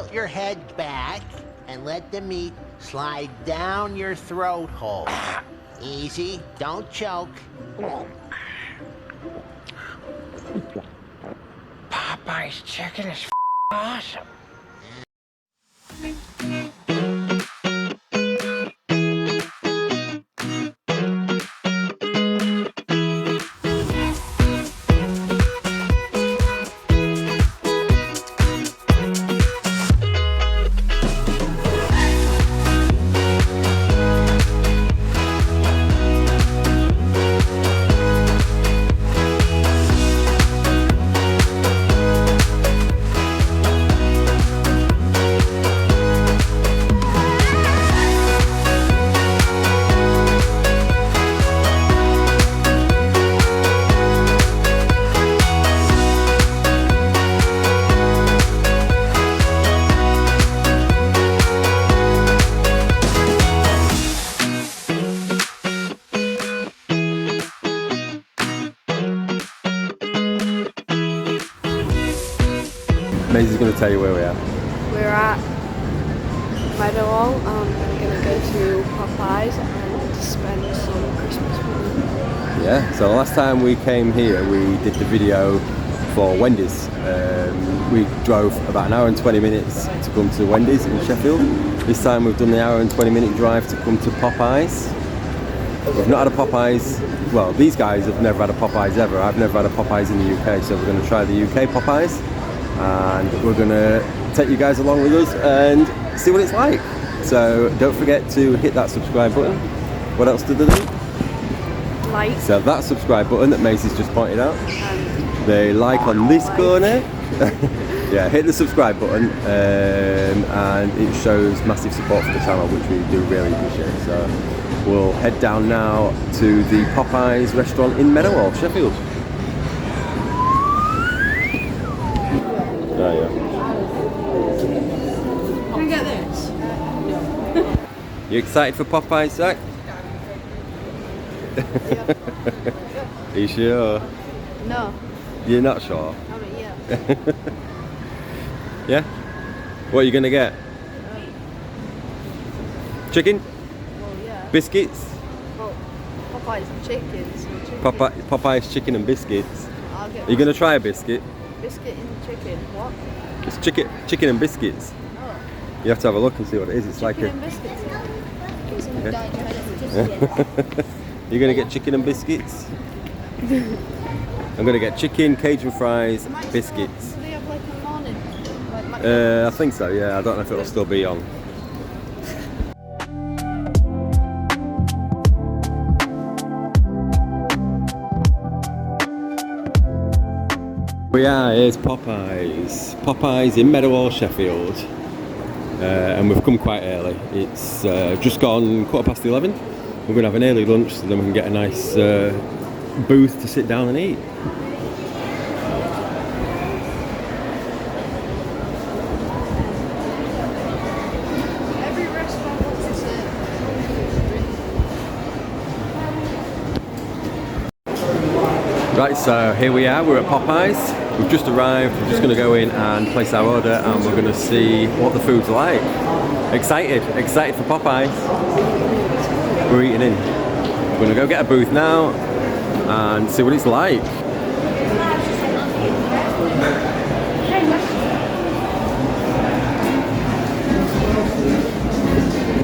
tilt your head back and let the meat slide down your throat hole. Easy, don't choke. Popeye's chicken is awesome. Maisie's going to tell you where we are. We're at Meadowhall. I'm going to go to Popeye's and spend some Christmas money. Yeah, so last time we came here we did the video for Wendy's. We drove about an hour and 20 minutes to come to Wendy's in Sheffield. This time we've done the hour and 20 minute drive to come to Popeye's. We've not had a Popeye's, well these guys have never had a Popeye's ever. I've never had a Popeye's in the UK, so we're going to try the UK Popeye's. And we're going to take you guys along with us and see what it's like. So don't forget to hit that subscribe button. What else did they do? Like. So that subscribe button that Maisie's just pointed out. They like on this corner. Yeah, hit the subscribe button and it shows massive support for the channel, which we do really appreciate. So we'll head down now to the Popeye's restaurant in Meadowhall, Sheffield. Oh, yeah. Can I get this? You excited for Popeye's, Zach? Are you sure? No. You're not sure? I mean, yeah. Yeah? What are you going to get? Chicken? Well, yeah. Biscuits? Well, Popeye's chicken. So chicken. Popeye's chicken and biscuits. I'll get Are you going to try a biscuit? biscuit and chicken. What? It's chicken and biscuits. Oh. You have to have a look and see what it is. It's Chicken like and biscuits. You're going to get chicken and biscuits? I'm going to get chicken, Cajun fries, biscuits. Do they have like a morning? Like I think so, yeah. I don't know if it'll still be on. Here's Popeye's. Popeye's in Meadowhall, Sheffield. And we've come quite early. It's just gone 11:15. We're going to have an early lunch so then we can get a nice booth to sit down and eat. every restaurant wants to serve. Right, so here we are, we're at Popeye's. We've just arrived, we're just going to go in and place our order and we're going to see what the food's like. Excited for Popeye's. We're eating in. We're going to go get a booth now and see what it's like.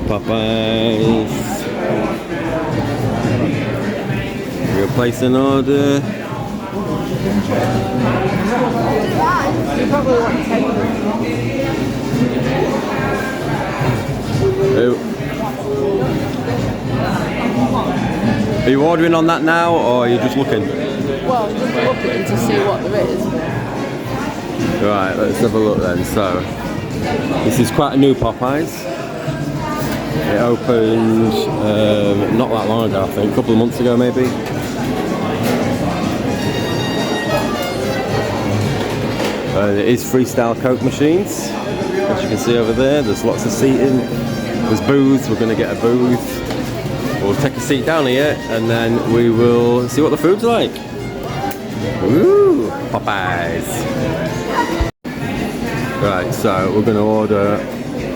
Popeye's. We'll place an order. You probably want to take Are you ordering on that now or are you just looking? Well, just looking to see what there is. Right, let's have a look then. So, this is quite a new Popeye's. It opened not that long ago, I think, a couple of months ago maybe. There is freestyle Coke machines, as you can see over there. There's lots of seating. There's booths. We're going to get a booth. We'll take a seat down here and then we will see what the food's like. Ooh, Popeye's. Right, so we're going to order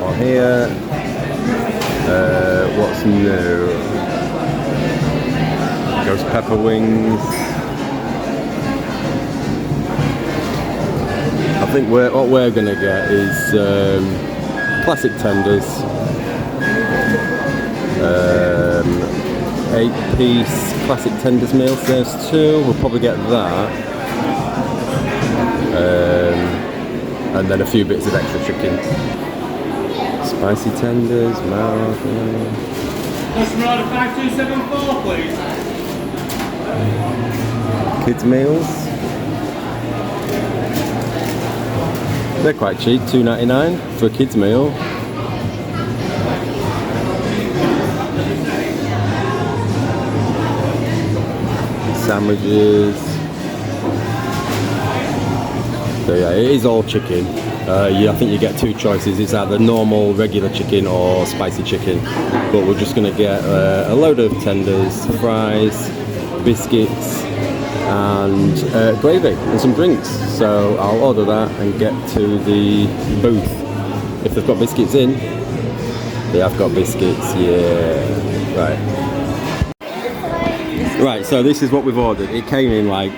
on here. What's new? Ghost pepper wings. I think what we're going to get is classic tenders. 8-piece classic tenders meal. So there's 2. We'll probably get that. And then a few bits of extra chicken. Spicy tenders, mouth. Customer order 5274, please. Kids meals. They're quite cheap, $2.99 for a kids meal. Sandwiches. So yeah, it is all chicken. I think you get 2 choices. It's either normal, regular chicken or spicy chicken. But we're just going to get a load of tenders, fries, biscuits, and gravy and some drinks. So I'll order that and get to the booth. If they've got biscuits in, they have got biscuits. Yeah, right. Right, so this is what we've ordered. It came in like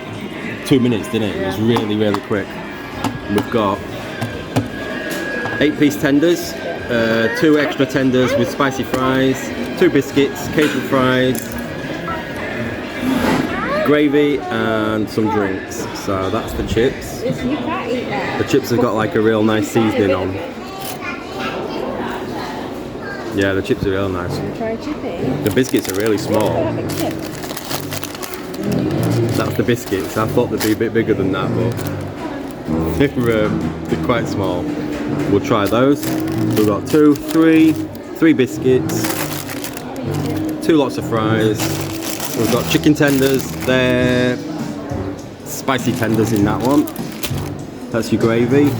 2 minutes, didn't it? It was really, really quick. We've got 8-piece tenders, 2 extra tenders with spicy fries, 2 biscuits, Cajun fries, gravy, and some drinks. So that's the chips. The chips have got like a real nice seasoning on. Yeah, the chips are real nice. The biscuits are really small. That's the biscuits. I thought they'd be a bit bigger than that, but they're quite small. We'll try those. We've got 3 biscuits, 2 lots of fries. We've got chicken tenders. They're spicy tenders in that one. That's your gravy.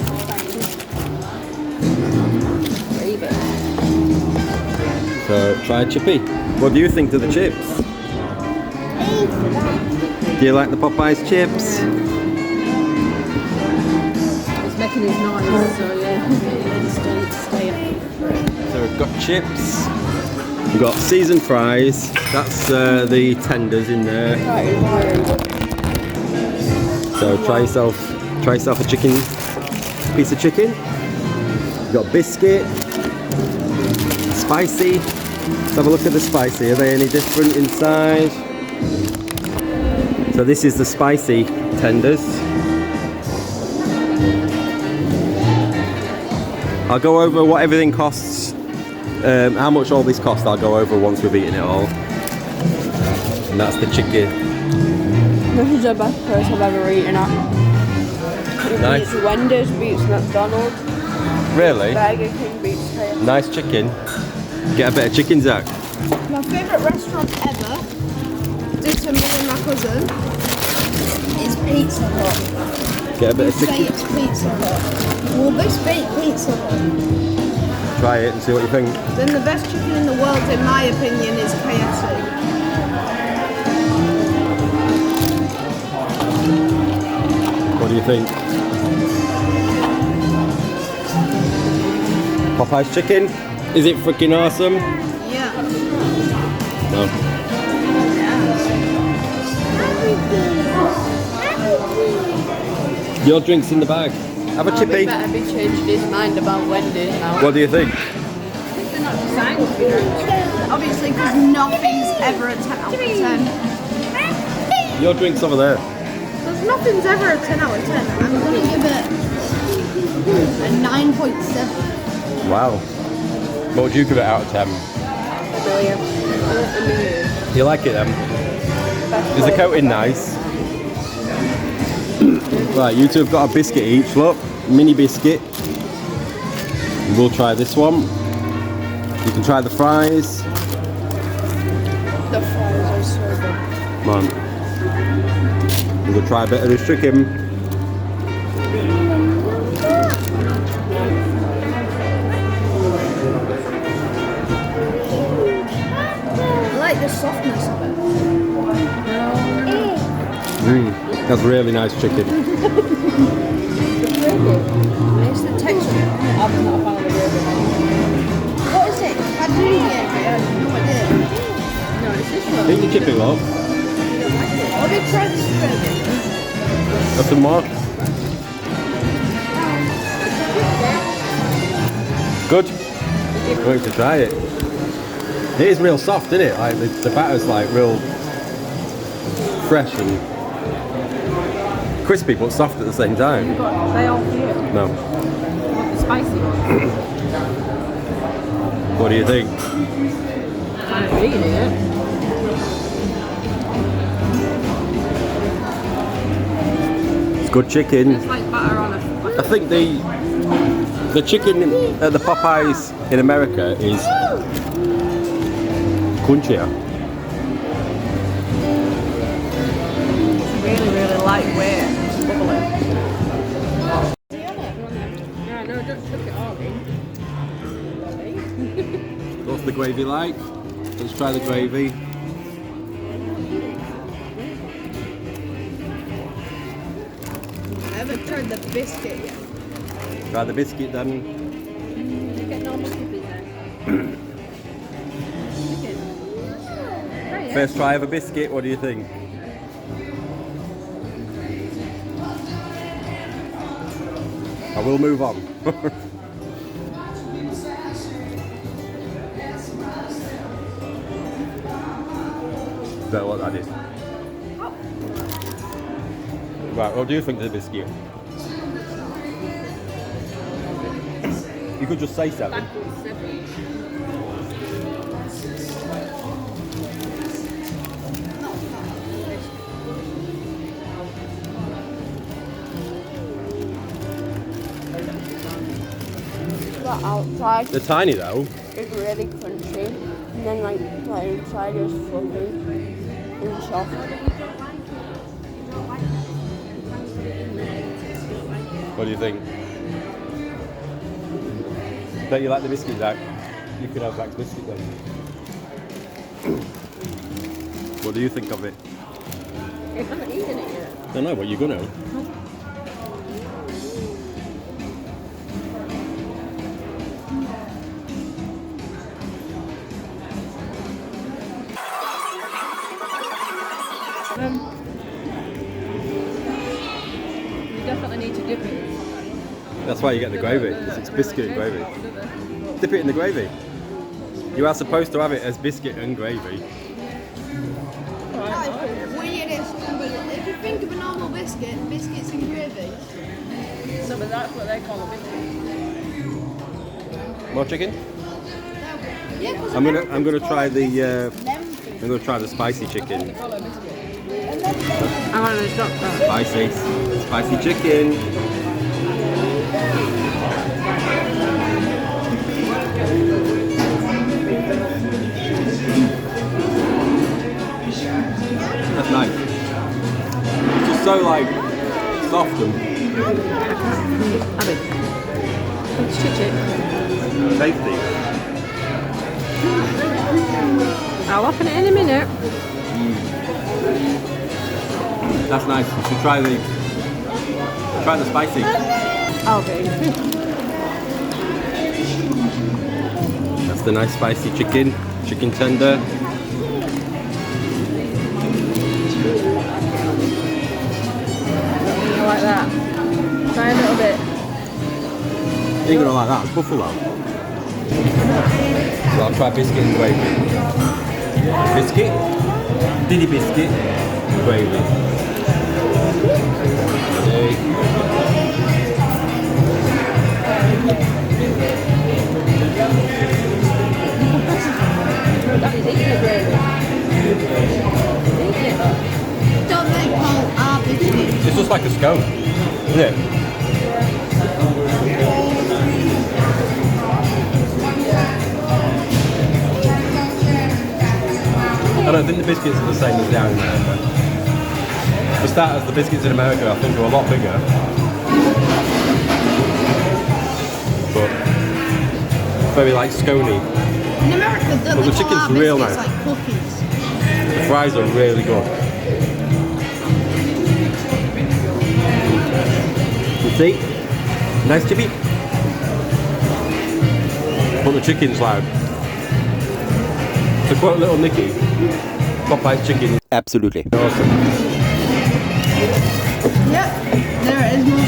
So try a chippy. What do you think of the chips? Do you like the Popeyes chips? It's making his noise, so yeah. Stay. So we've got chips. We've got seasoned fries. That's the tenders in there. So try yourself a piece of chicken. We've got biscuit. Spicy. Let's have a look at the spicy. Are they any different inside? So this is the spicy tenders. I'll go over what everything costs, how much all this costs. I'll go over once we've eaten it all. And that's the chicken. This is the best place I've ever eaten at. Nice. Beats Wendy's, beats McDonald's. Really? Burger King beats KFC. Nice chicken. Get a bit of chicken, Zach. My favourite restaurant ever, due to me and my cousin, is Pizza Hut. Get a bit of Say chicken. it's Pizza Hut. Well, this beat Pizza Hut. Try it and see what you think. Then the best chicken in the world, in my opinion, is KFC. What do you think? Popeye's chicken? Is it freaking awesome? Yeah. No. Your drink's in the bag. Have a chippy. He better be changing his mind about Wendy's now. What do you think? They're not designed to be drunk. Obviously, because nothing's ever a 10 out of 10. Your drink's over there. Because nothing's ever a 10 out of 10. I'm going to give it a 9.7. Wow. What would you give it out of 10? Brilliant. You like it then? Is the coating nice? Right, you two have got a biscuit each, look. Mini biscuit. We'll try this one. You can try the fries. The fries are so good. Come on. We'll try a bit of this chicken. I like the softness of it. That's really nice chicken. The It's the texture. I'm not a fan of the gravy. What is it? Cadbury? I have no idea. No, it's this one. Eat the chicken, love. I'll be trying this gravy. Got some more? Good. I'm going to try it. It is real soft, isn't it? Like the batter's like real fresh and crispy, but soft at the same time. They all here. No. Want the spicy one? What do you think? I'm eating it. It's good chicken. It's like butter on a... I think the chicken at the Popeyes in America is crunchier. Really, really lightweight. Bubbly. Yeah, no, just chuck it all in. What's the gravy like? Let's try the gravy. I haven't tried the biscuit yet. Try the biscuit then. You get normal kippies then. First try of a biscuit, what do you think? I will move on. Is that what that is? Right, what do you think of the biscuit? You could just say 7. The outside They're tiny though. is really crunchy, and then like the inside is fluffy and soft. What do you think? Don't you like the biscuit, Zach? You could have Zach's biscuit then. What do you think of it? I haven't eaten it yet. I don't know, what you're gonna. You definitely need to dip it. That's why you get the gravy, because it's biscuit and gravy. Dip it in the gravy. You are supposed to have it as biscuit and gravy. Weirdest combo. If you think of a normal biscuit, biscuits and gravy. No, but that's what they call a biscuit. More chicken? Yeah, 'cause I'm gonna Americans try call it the biscuits. Them food. I'm gonna try the spicy chicken. I'm gonna stop that. Spicy chicken. That's nice. It's just so like soft and Have it. Let's stitch it. tasty. I'll open it in a minute. That's nice. You should try the spicy. Okay. That's the nice spicy chicken tender. I like that. Try a little bit. You're gonna like that. It's buffalo. So I'll try biscuit and gravy. Biscuit, diddy biscuit, gravy. Okay. Daddy's eating the gravy. Don't they call our biscuits? It's just like a scone, isn't it? I don't think the biscuits are the same as they are in America. For starters, the biscuits in America I think are a lot bigger. But very like scony. In America, don't But they the call chicken's our real biscuits nice. like cookies? The fries are really good. You see? Nice chippy. But the chicken's loud. To quote little Nicky, Popeye's chicken is absolutely awesome. Yep, there it is, Mum.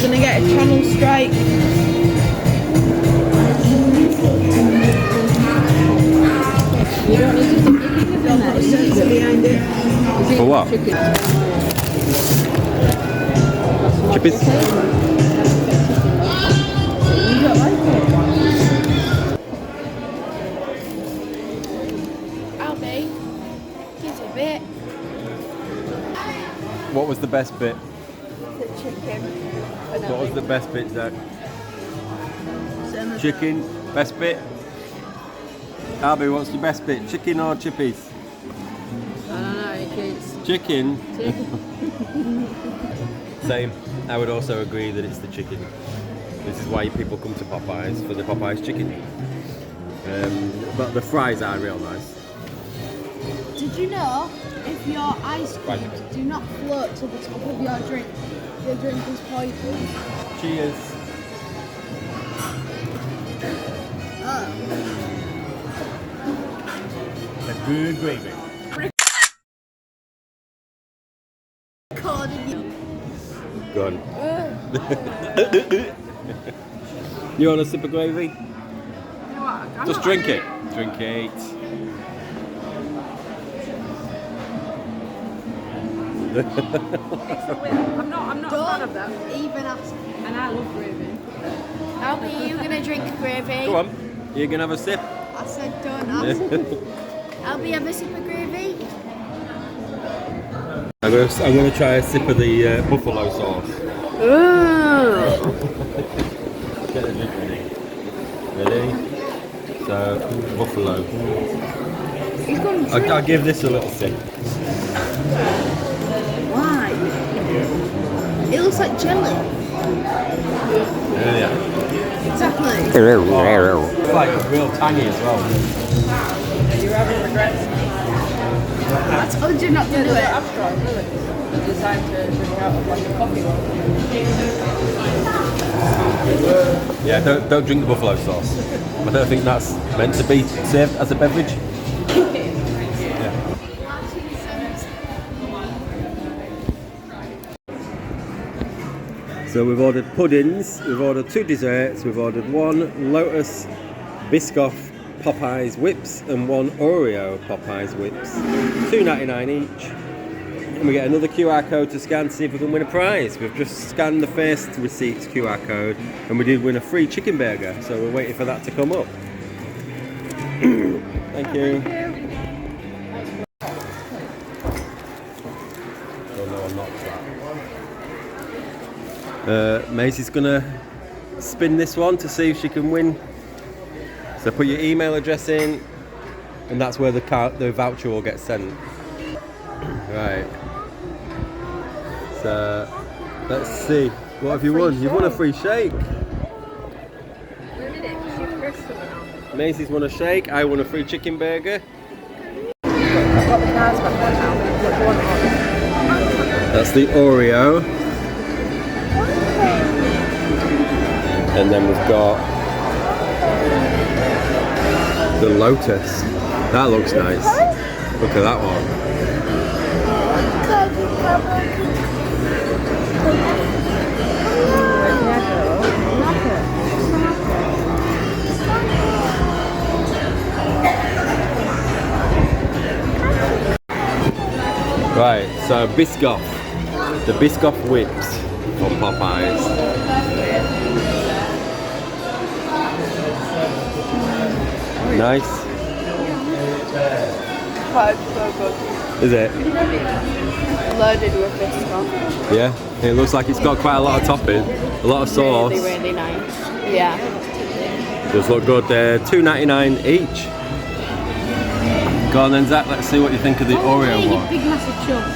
Gonna get a channel strike. You don't need to stick your chicken in there. Behind it. For what? Chippies? You don't like it? Albie, give it a bit. What was the best bit? The chicken. What was the best bit, Zach? Chicken, best bit? Albie, what's your best bit? Chicken or chippies? I don't know, kids. Chicken? Same. I would also agree that it's the chicken. This is why people come to Popeyes, for the Popeyes chicken. But the fries are real nice. Did you know if your ice cubes do not float to the top of your drink is poison? Cheers. Oh. A good gravy. Recording you. Go on. You want a sip of gravy? Just drink it. Drink it. I'm not a fan of that. Even ask. And I love gravy. Albie, you gonna drink gravy? Go on. You gonna have a sip? I said don't ask. Albie, have a sip of gravy? I'm gonna try a sip of the buffalo sauce. Get the drink ready. Ready? So, buffalo. I'll give this a little sip. Why? It looks like jelly. Yeah. Exactly. It's like real tangy as well. You're having regrets. I told you not to do it. Abstract, really. You decide to drink out of like a coffee one. Yeah, don't drink the buffalo sauce. I don't think that's meant to be served as a beverage. Yeah. So we've ordered puddings, we've ordered 2 desserts, we've ordered 1 Lotus Biscoff Popeyes whips and 1 Oreo Popeyes whips. $2.99 each. And we get another QR code to scan to see if we can win a prize. We've just scanned the first receipt's QR code and we did win a free chicken burger, so we're waiting for that to come up. Thank you. Oh no, I'm not that. Maisie's gonna spin this one to see if she can win. So put your email address in and that's where the voucher will get sent. Right. So let's see. What have you won? You've won a free shake. Maisie's won a shake. I won a free chicken burger. I've got the cards back there now. What do you want? That's the Oreo. And then we've got the Lotus. That looks nice. Look at that one. Right, so Biscoff. The Biscoff whips from Popeyes. Nice. Oh, so good. Is it? Loaded with biscuit. Yeah. It looks like it's got quite a lot of topping, a lot of sauce. Really, really nice. Yeah. Does look good. $2.99 each. Go on then, Zach. Let's see what you think of the Oreo one. Big massive chunk.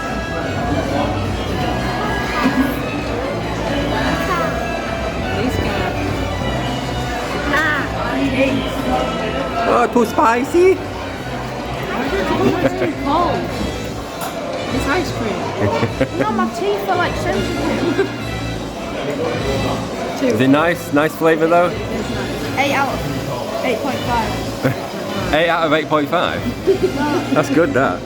These guys. cheese. Oh, too spicy. It's too cold. It's ice cream. No, my teeth are like sensitive. Is it nice? Nice flavour though? 8 out of 8.5. 8 out of 8.5? That's good, that.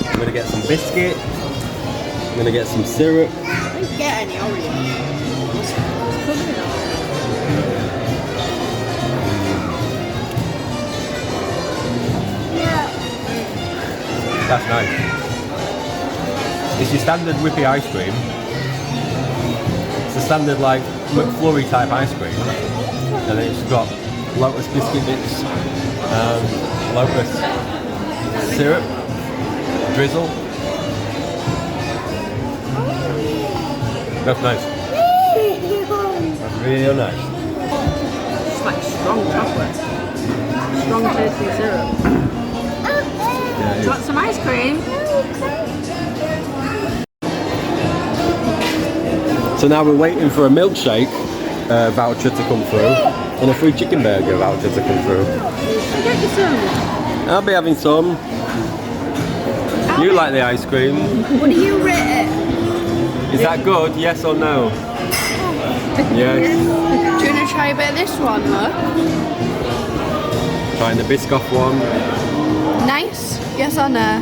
I'm going to get some biscuit. I'm going to get some syrup. I didn't get any Oreos. That's nice. It's your standard whippy ice cream. It's the standard like McFlurry type ice cream. And then it's got Lotus biscuit bits, Lotus syrup, drizzle. That's nice. That's real nice. It's like strong chocolate. Strong tasting syrup. Yeah, Do you want some ice cream? So now we're waiting for a milkshake voucher to come through and a free chicken burger voucher to come through. Get you some. I'll be having some. You like the ice cream. What do you rate it? Is that good? Yes or no? Yes. Do you want to try a bit of this one, look? Trying the Biscoff one. Nice? Yes or no?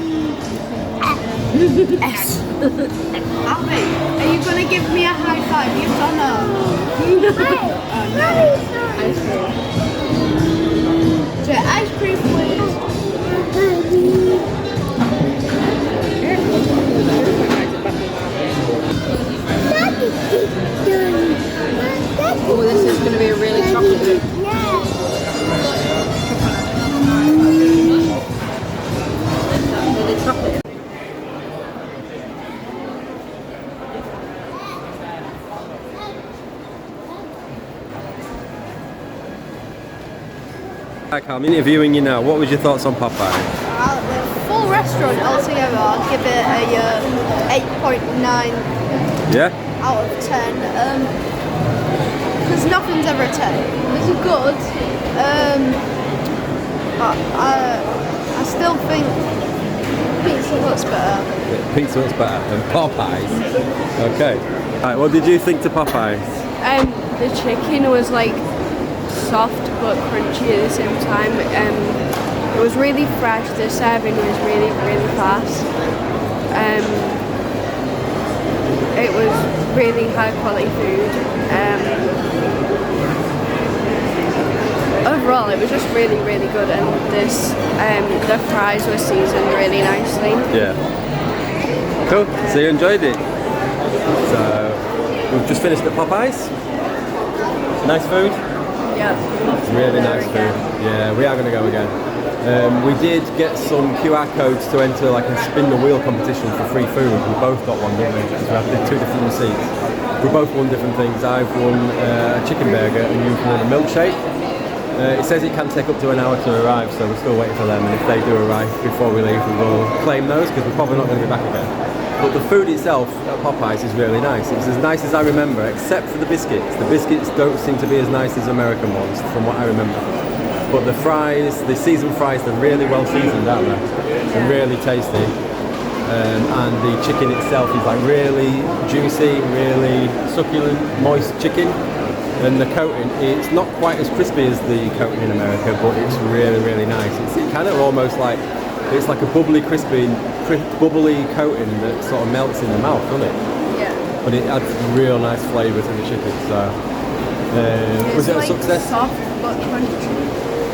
Yes. Abby, are you going to give me a high five? Yes or no? Oh, no. Ice cream. So, ice cream, please. Oh, this is going to be a really chocolate. Really chocolate. I'm interviewing you now. What was your thoughts on Popeye? The full restaurant altogether, I'll give it a 8.9 Yeah? out of 10. Because nothing's ever a 10. This is good. But I still think Pizza Hut's better. Pizza Hut's better than Popeyes. Okay. Right, what did you think to Popeyes? The chicken was like soft but crunchy at the same time. It was really fresh. The serving was really, really fast. It was really high quality food. Overall, it was just really, really good, and the fries were seasoned really nicely. Yeah. Cool. So you enjoyed it? So we've just finished at Popeyes. Nice food. Yeah. Really nice food. Yeah, we are going to go again. We did get some QR codes to enter like a spin the wheel competition for free food. We both got one, didn't we? Because we had two different receipts. We both won different things. I've won a chicken burger and you've won a milkshake. It says it can take up to an hour to arrive, so we're still waiting for them. And if they do arrive before we leave, we will claim those because we're probably not going to be back again. But the food itself at Popeyes is really nice. It's as nice as I remember, except for the biscuits. The biscuits don't seem to be as nice as American ones, from what I remember. But the fries, the seasoned fries, they're really well seasoned, aren't they? They're really tasty. And the chicken itself is like really juicy, really succulent, moist chicken. And the coating, it's not quite as crispy as the coating in America, but it's really, really nice. It's kind of almost like, it's like a bubbly, bubbly coating that sort of melts in the mouth, doesn't it? Yeah. But it adds real nice flavour to the chicken. So, was it a success? Soft but crunchy.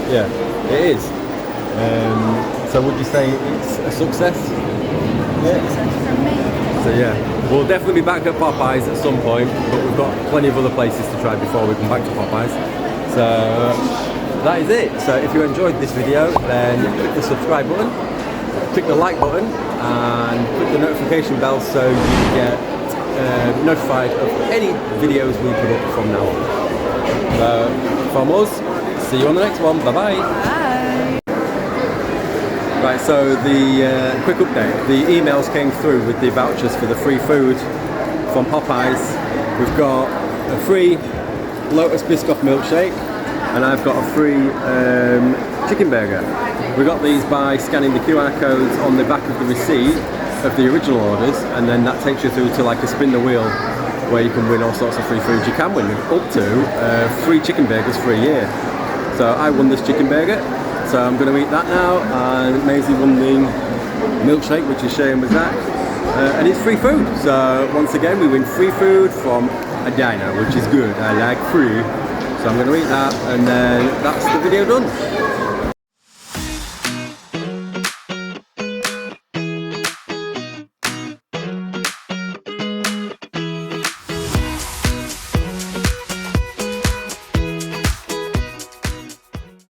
Yeah, it is. So would you say it's a success? Yeah. Success from me. So yeah, we'll definitely be back at Popeyes at some point, but we've got plenty of other places to try before we come back to Popeyes. So that is it. So if you enjoyed this video, then click the subscribe button, click the like button, and click the notification bell so you get notified of any videos we put up from now on. So from us, see you on the next one. Bye bye. Bye. Right, so the quick update. The emails came through with the vouchers for the free food from Popeyes We've got a free Lotus Biscoff milkshake, and I've got a free chicken burger. We got these by scanning the QR codes on the back of the receipt of the original orders, and then that takes you through to like a spin the wheel where you can win all sorts of free food. You can win up to 3 chicken burgers for a year. So I won this chicken burger, so I'm going to eat that now, and Maisie won the milkshake, which is sharing with Zach, and it's free food. So once again we win free food from a diner, which is good. I like free, so I'm going to eat that, and then that's the video done.